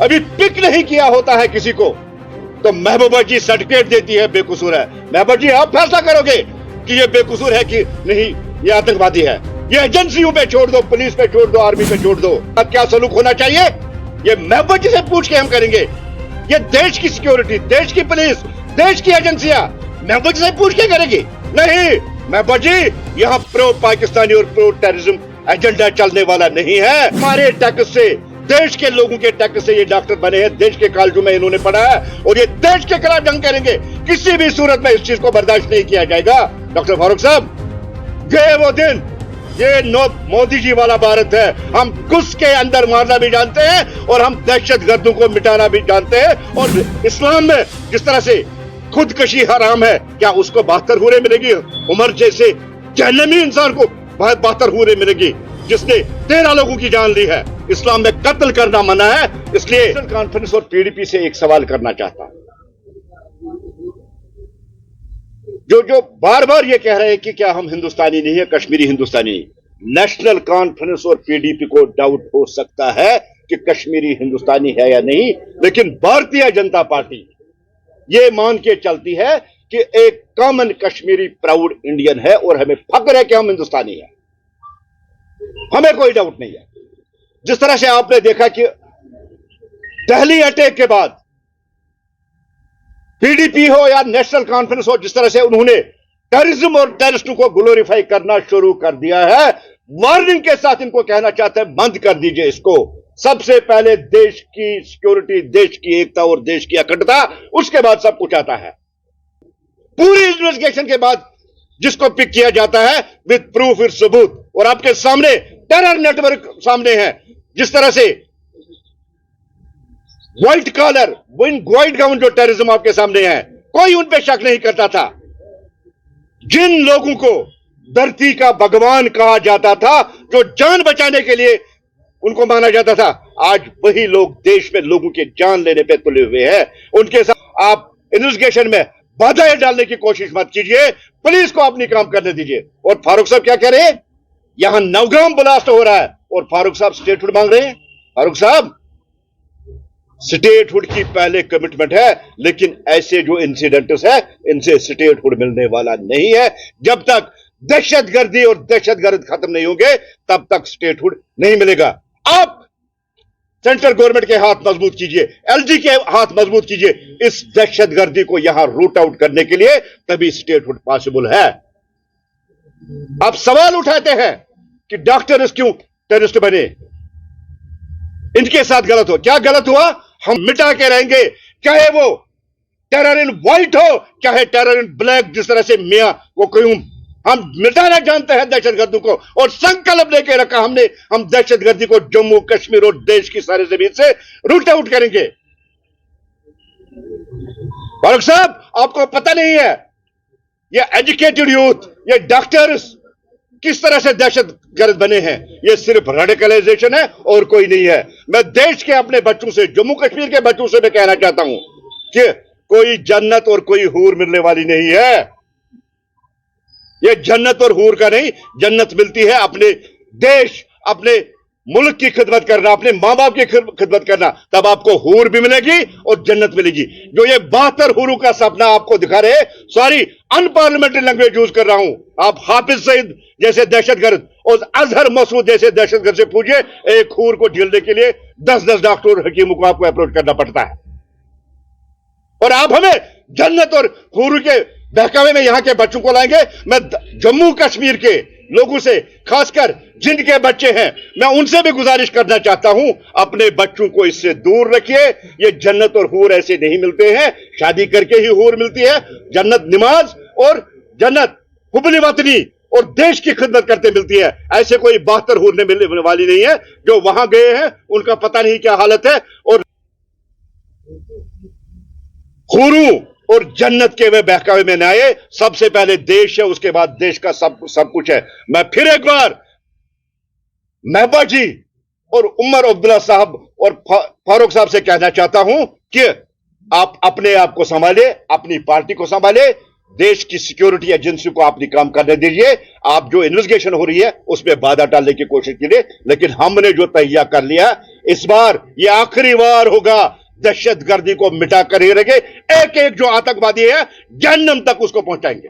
अभी पिक नहीं किया होता है किसी को तो महबूबा जी सर्टिफिकेट देती है बेकसूर है। महबूबा जी आप फैसला करोगे कि ये बेकसूर है कि नहीं ये आतंकवादी है। ये एजेंसियों पे छोड़ दो, पुलिस पे छोड़ दो, आर्मी पे छोड़ दो। अब क्या सलूक होना चाहिए ये महबूबा जी से पूछ के हम करेंगे। ये देश की सिक्योरिटी, देश की पुलिस, देश की एजेंसियां महबूबा जी से पूछ के करेगी? नहीं, महबूबा जी यहाँ प्रो पाकिस्तानी और प्रो टेररिज्म एजेंडा चलने वाला नहीं है। हमारे टैक्स से, देश के लोगों के टैक्स से ये डॉक्टर बने हैं, देश के कॉलेजों में इन्होंने पढ़ा है और ये देश के खिलाफ जंग करेंगे। किसी भी सूरत में इस चीज को बर्दाश्त नहीं किया जाएगा। डॉक्टर फारूक साहब, ये वो दिन, ये मोदी जी वाला भारत है। हम घुस के अंदर मारना भी जानते हैं और हम दहशतगर्दों को मिटाना भी जानते हैं। और इस्लाम में जिस तरह से खुदकशी हराम है, क्या उसको 72 हूरें मिलेगी? उमर जैसे जहन्नमी इंसान को 72 हूरें मिलेगी जिसने 13 लोगों की जान ली है। इस्लाम में कत्ल करना मना है। इसलिए नेशनल कॉन्फ्रेंस और पीडीपी से एक सवाल करना चाहता हूं। जो बार बार ये कह रहे हैं कि क्या हम हिंदुस्तानी नहीं है, कश्मीरी हिंदुस्तानी नहीं। नेशनल कॉन्फ्रेंस और पीडीपी को डाउट हो सकता है कि कश्मीरी हिंदुस्तानी है या नहीं, लेकिन भारतीय जनता पार्टी ये मान के चलती है कि एक कॉमन कश्मीरी प्राउड इंडियन है और हमें फक्र है कि हम हिंदुस्तानी हैं। हमें कोई डाउट नहीं है। जिस तरह से आपने देखा कि दिल्ली अटैक के बाद पीडीपी हो या नेशनल कॉन्फ्रेंस हो, जिस तरह से उन्होंने टेररिज्म और टेररिस्टों को ग्लोरीफाई करना शुरू कर दिया है, वार्निंग के साथ इनको कहना चाहते हैं बंद कर दीजिए इसको। सबसे पहले देश की सिक्योरिटी, देश की एकता और देश की अखंडता, उसके बाद सब कुछ आता है। पूरी इन्वेस्टिगेशन के बाद जिसको पिक किया जाता है विद प्रूफ, विद सबूत, और आपके सामने टेरर नेटवर्क सामने है। जिस तरह से व्हाइट कॉलर, व्हाइट गाउन जो टेररिज्म आपके सामने है, कोई उन पे शक नहीं करता था। जिन लोगों को धरती का भगवान कहा जाता था, जो जान बचाने के लिए उनको माना जाता था, आज वही लोग देश में लोगों की जान लेने पे तुले हुए हैं। उनके साथ आप इन्वेस्टिगेशन में बाधाएं डालने की कोशिश मत कीजिए, पुलिस को अपनी काम करने दीजिए। और फारूक साहब क्या कह रहे हैं? यहां नौगाम ब्लास्ट हो रहा है और फारूक साहब स्टेटहुड मांग रहे हैं। फारूक साहब, स्टेटहुड की पहले कमिटमेंट है, लेकिन ऐसे जो इंसिडेंट्स है इनसे स्टेटहुड मिलने वाला नहीं है। जब तक दहशतगर्दी और दहशतगर्द खत्म नहीं होंगे तब तक स्टेटहुड नहीं मिलेगा। आप सेंट्रल गवर्नमेंट के हाथ मजबूत कीजिए, एलजी के हाथ मजबूत कीजिए इस दहशतगर्दी को यहां रूट आउट करने के लिए, तभी स्टेटहुड पॉसिबल है। आप सवाल उठाते हैं कि डॉक्टर क्यों टेररिस्ट बने, इनके साथ गलत हो। क्या गलत हुआ? हम मिटा के रहेंगे, चाहे वो टेरर इन व्हाइट हो चाहे टेरर इन ब्लैक। जिस तरह से मियां वो क्यों, हम मिटाना जानते हैं दहशतगर्दी को और संकल्प लेके रखा हमने, हम दहशतगर्दी को जम्मू कश्मीर और देश की सारी जमीन से रूट आउट करेंगे। फारूक साहब, आपको पता नहीं है ये एजुकेटेड यूथ, ये डॉक्टर्स किस तरह से दहशतगर्द बने हैं। ये सिर्फ रेडिकलाइजेशन है और कोई नहीं है। मैं देश के अपने बच्चों से, जम्मू कश्मीर के बच्चों से मैं कहना चाहता हूं कि कोई जन्नत और कोई हूर मिलने वाली नहीं है। ये जन्नत और हूर का नहीं, जन्नत मिलती है अपने देश, अपने मुल्क की खिदमत करना, अपने मां बाप की खिदमत करना, तब आपको हूर भी मिलेगी और जन्नत मिलेगी। जो ये 72 हूरों का सपना आपको दिखा रहे, सॉरी अनपार्लियामेंट्री लैंग्वेज यूज कर रहा हूं, आप हाफिज सईद जैसे दहशतगर्द और अजहर मसूद जैसे दहशतगर्द से पूछिए, एक हूर को झेलने के लिए 10-10 डॉक्टर और हकीमों को आपको अप्रोच करना पड़ता है। और आप हमें जन्नत और हूर के बहकावे में यहां के बच्चों को लाएंगे। मैं जम्मू कश्मीर के लोगों से, खासकर जिनके बच्चे हैं, मैं उनसे भी गुजारिश करना चाहता हूं, अपने बच्चों को इससे दूर रखिए। ये जन्नत और हूर ऐसे नहीं मिलते हैं, शादी करके ही हूर मिलती है। जन्नत नमाज और जन्नत हुब्बुल वतनी और देश की खिदमत करते मिलती है। ऐसे कोई 72 हूर ने मिलने वाली नहीं है। जो वहां गए हैं उनका पता नहीं क्या हालत है। और हूरों और जन्नत के वे बहकावे में न आए। सबसे पहले देश है, उसके बाद देश का सब कुछ है। मैं फिर एक बार महबूबा जी और उमर अब्दुल्ला साहब और फारूक साहब से कहना चाहता हूं कि आप अपने आप को संभाले, अपनी पार्टी को संभाले। देश की सिक्योरिटी एजेंसी को अपनी काम करने दीजिए। आप जो इन्वेस्टिगेशन हो रही है उसमें बाधा डालने की कोशिश कीजिए, लेकिन हमने जो तैयार कर लिया, इस बार ये आखिरी बार होगा। दहशतगर्दी को मिटा कर ही रहेंगे। एक एक जो आतंकवादी है जहन्नम तक उसको पहुंचाएंगे।